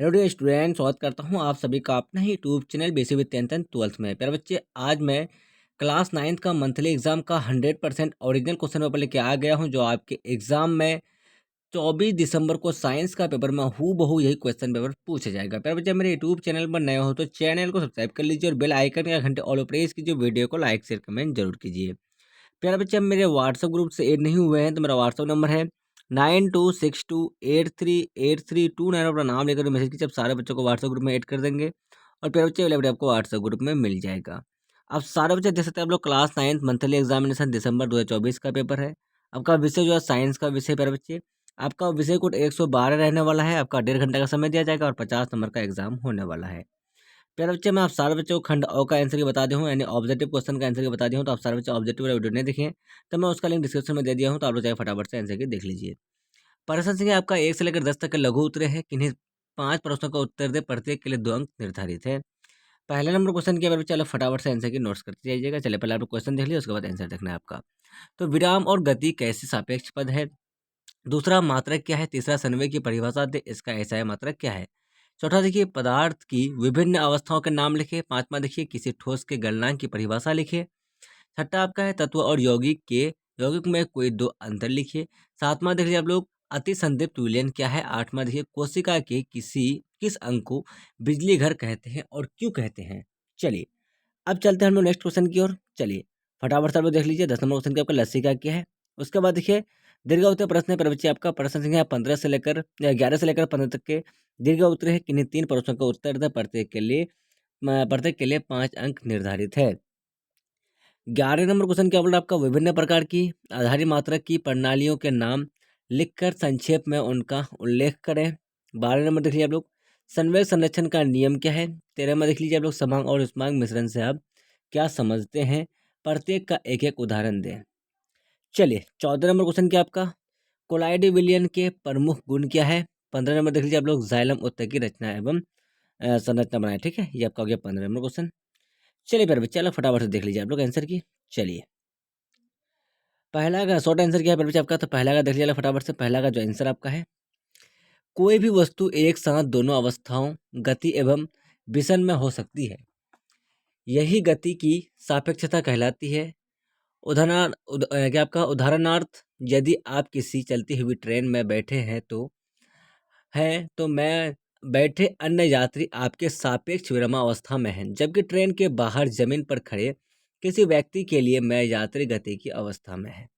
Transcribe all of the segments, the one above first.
Hello dear student, स्वागत करता हूं आप सभी का अपना ही YouTube channel basic with 10th and 12th में। प्यारे बच्चे, आज मैं क्लास 9th का मंथली एग्जाम का 100% ओरिजिनल क्वेश्चन पेपर लेके आ गया हूं, जो आपके एग्जाम में 24 दिसंबर को साइंस का पेपर में हूबहू यही क्वेश्चन पेपर पूछा जाएगा। प्यारे बच्चे, मेरे यूट्यूब चैनल पर नए हो तो चैनल को सब्सक्राइब कर लीजिए और बेल आइकन का घंटे ऑल प्रेस कीजिए। वीडियो को लाइक शेयर कमेंट जरूर कीजिए। प्यारे बच्चे, हम मेरे व्हाट्सअप ग्रुप से ऐड नहीं हुए हैं तो मेरा व्हाट्सअप नंबर है 9262838329। अपना नाम लेकर मैसेज कीजिए, आप सारे बच्चों को व्हाट्सअप ग्रुप में ऐड कर देंगे और प्यारे बच्चे अवेलेबल आपको व्हाट्सअप ग्रुप में मिल जाएगा। अब सारे बच्चे देख सकते हैं, आप लोग क्लास 9th मंथली एग्जामिनेशन दिसंबर 2024 का पेपर है। आपका विषय जो है साइंस का विषय। प्यारे बच्चे, आपका विषय कोड 112 रहने वाला है। आपका 1.5 घंटे का समय दिया जाएगा और 50 नंबर का एग्जाम होने वाला है। प्यारे बच्चे, मैं आप सारे बच्चों को खंड अ का आंसर की बता दी हूँ, यानी ऑब्जेक्टिव क्वेश्चन का आंसर की बता दी हूँ। तो आप सारे बच्चे ऑब्जेक्टिव वाला वीडियो नहीं देखे हैं तो मैं उसका लिंक डिस्क्रिप्शन में दे दिया हूँ, तो आप लोग जाए फटाफट से आंसर की देख लीजिए। प्रश्न संख्या आपका 1 से लेकर 10 तक के लघु उत्तरे हैं। किन्हीं 5 प्रश्नों का उत्तर दे, प्रत्येक के लिए 2 अंक निर्धारित है। पहले नंबर क्वेश्चन किया मेरे, चलो फटाफट से आंसर की नोट्स करते जाइएगा। चलिए पहले आप क्वेश्चन देख लीजिए, उसके बाद आंसर देखना है आपका। तो विराम और गति कैसे सापेक्ष पद है? दूसरा, मात्रक क्या है? तीसरा, सन्वय की परिभाषा दे, इसका ऐसा मात्रक क्या है? चौथा, देखिए पदार्थ की विभिन्न अवस्थाओं के नाम लिखे। पांचवा, देखिए किसी ठोस के गलनांक की परिभाषा लिखे। छठा आपका है तत्व और यौगिक में कोई 2 अंतर लिखिए। सातवां देख लीजिए आप लोग, अति संदीप्त विलयन क्या है? आठवां देखिए, कोशिका के किस अंग को बिजली घर कहते हैं और क्यों कहते हैं? चलिए अब चलते हैं हम लोग नेक्स्ट क्वेश्चन की ओर। चलिए फटाफट से आप लोग देख लीजिए। 10 नंबर क्वेश्चन की आपका लसिका क्या है? उसके बाद देखिए दीर्घ उत्तर प्रश्न पर बच्चे, आपका प्रश्न संख्या 15 से लेकर 11 से लेकर 15 तक के दीर्घ उत्तर है। किन्हीं 3 प्रश्नों का उत्तर दें, प्रत्येक के लिए 5 अंक निर्धारित है। 11 नंबर क्वेश्चन क्या बोला आपका? विभिन्न प्रकार की आधारी मात्रक की प्रणालियों के नाम लिखकर संक्षेप में उनका उल्लेख करें। 12 नंबर देख लीजिए आप लोग, संवेग संरक्षण का नियम क्या है? 13 में देख लीजिए आप लोग, समांग और उष्मांग मिश्रण से आप क्या समझते हैं? प्रत्येक का एक एक उदाहरण दें। चलिए 14 नंबर क्वेश्चन क्या आपका? कोलाइडी विलयन के प्रमुख गुण क्या है? 15 नंबर देख लीजिए आप लोग, जाइलम उत्तक की रचना एवं संरचना बनाए। ठीक है, ये आपका हो गया 15 नंबर क्वेश्चन। चलिए फिर चलो फटाफट से देख लीजिए आप लोग आंसर की। चलिए पहला का शॉर्ट आंसर क्या है फिर आपका? तो पहला का देख लीजिए फटाफट से। पहला का जो आंसर आपका है, कोई भी वस्तु एक साथ दोनों अवस्थाओं गति एवं विसन में हो सकती है, यही गति की सापेक्षता कहलाती है। क्या आपका उदाहरणार्थ, यदि आप किसी चलती हुई ट्रेन में बैठे हैं तो मैं बैठे अन्य यात्री आपके सापेक्ष विरामावस्था में हैं, जबकि ट्रेन के बाहर जमीन पर खड़े किसी व्यक्ति के लिए मैं यात्री गति की अवस्था में है।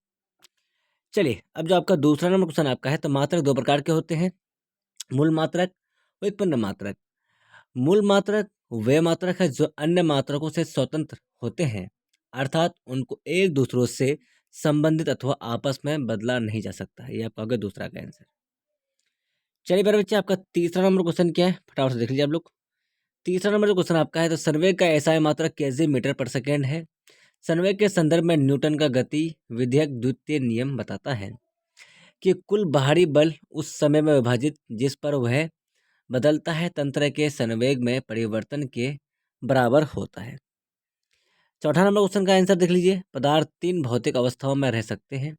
चलिए अब जो आपका दूसरा नंबर क्वेश्चन आपका है, तो मात्रक 2 प्रकार के होते हैं, मूल मात्रक, व्युत्पन्न मात्रक। मूल मात्रक वे मात्रक है जो अन्य मात्रकों से स्वतंत्र होते हैं, अर्थात उनको एक दूसरों से संबंधित अथवा आपस में बदला नहीं जा सकता है। ये आपका हो गया दूसरा का आंसर। चलिए मेरे बच्चे, आपका तीसरा नंबर क्वेश्चन क्या है? फटाफट से देख लीजिए आप लोग। तीसरा नंबर जो क्वेश्चन आपका है, तो संवेग का ऐसा मात्रक केजी मीटर पर सेकेंड है। संवेग के संदर्भ में न्यूटन का गति विधेयक द्वितीय नियम बताता है कि कुल बाहरी बल उस समय में विभाजित जिस पर वह बदलता है तंत्र के संवेग में परिवर्तन के बराबर होता है। चौथा नंबर क्वेश्चन का आंसर देख लीजिए। पदार्थ 3 भौतिक अवस्थाओं में रह सकते हैं,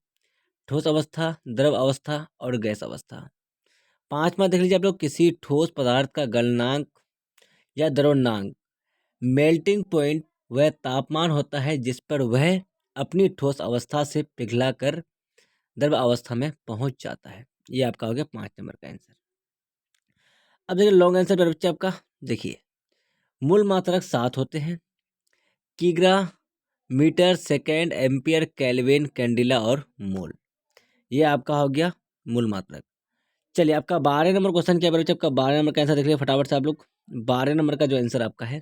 ठोस अवस्था, द्रव अवस्था और गैस अवस्था। पांचवा देख लीजिए आप लोग, किसी ठोस पदार्थ का गलनांक या द्रवनांक मेल्टिंग पॉइंट वह तापमान होता है जिस पर वह अपनी ठोस अवस्था से पिघलाकर द्रव अवस्था में पहुंच जाता है। ये आपका हो गया 5 नंबर का आंसर। अब देखिए लॉन्ग आंसर पर बच्चे आपका, देखिए मूल मात्रक 7 होते हैं, किग्रा, metre, second, ampere, kelvin, candela और मोल। ये आपका हो गया मूल मात्रक। चलिए आपका 12 नंबर क्वेश्चन क्या है बच्चे? आपका 12 नंबर का आंसर देख लिया फटाफट से आप लोग। 12 नंबर का जो आंसर आपका है,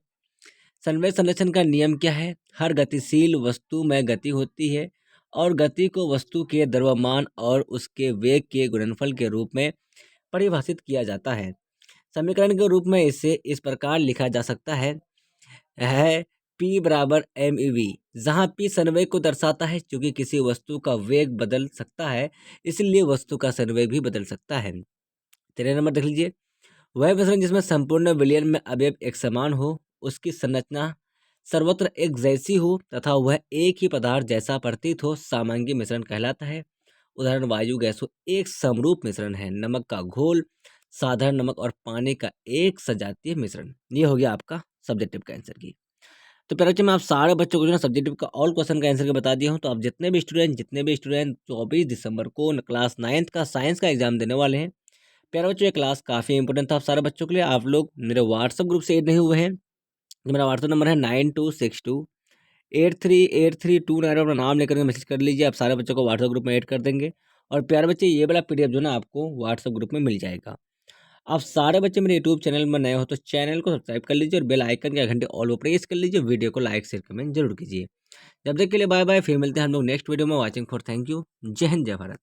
संवेग संरक्षण का नियम क्या है? हर गतिशील वस्तु में गति होती है और गति को वस्तु के द्रव्यमान और उसके वेग के गुणनफल के रूप में परिभाषित किया जाता है। समीकरण के रूप में इसे इस प्रकार लिखा जा सकता है P बराबर MEV, जहाँ P संवेग को दर्शाता है। क्योंकि किसी वस्तु का वेग बदल सकता है, इसलिए वस्तु का संवेग भी बदल सकता है। 13 नंबर देख लीजिए, वह मिश्रण जिसमें संपूर्ण विलयन में अवयव एक समान हो, उसकी संरचना सर्वत्र एक जैसी हो तथा वह एक ही पदार्थ जैसा प्रतीत हो, सामांगी मिश्रण कहलाता है। उदाहरण, वायु गैसों एक समरूप मिश्रण है, नमक का घोल साधारण नमक और पानी का एक सजातीय मिश्रण। ये हो गया आपका सब्जेक्टिव का आंसर की। तो प्यारे बच्चे मैं आप सारे बच्चों को जो है सब्जेक्टिव का ऑल क्वेश्चन का आंसर के बता दिया हूँ। तो आप जितने भी स्टूडेंट 24 दिसंबर को क्लास 9th का साइंस का एग्जाम देने वाले हैं, प्यारे बच्चों ये क्लास काफ़ी इंपॉर्टेंट था आप सारे बच्चों के लिए। आप लोग मेरे व्हाट्सअप ग्रुप से ऐड नहीं हुए हैं, मेरा व्हाट्सअप नंबर है 9262838329 अपना नाम लेकर के मैसेज कर लीजिए, आप सारे बच्चों को व्हाट्सअप ग्रुप में ऐड कर देंगे। और प्यारे बच्चे ये वाला पीडीएफ जो है ना आपको व्हाट्सअप ग्रुप में मिल जाएगा। आप सारे बच्चे मेरे यूट्यूब चैनल में नए हो तो चैनल को सब्सक्राइब कर लीजिए और बेल आइकन के घंटे ऑल को प्रेस कर लीजिए, वीडियो को लाइक शेयर कमेंट जरूर कीजिए। जब तक के लिए बाय बाय, फिर मिलते हैं हम लोग नेक्स्ट वीडियो में। Watching for thank you. जय हिंद जय भारत।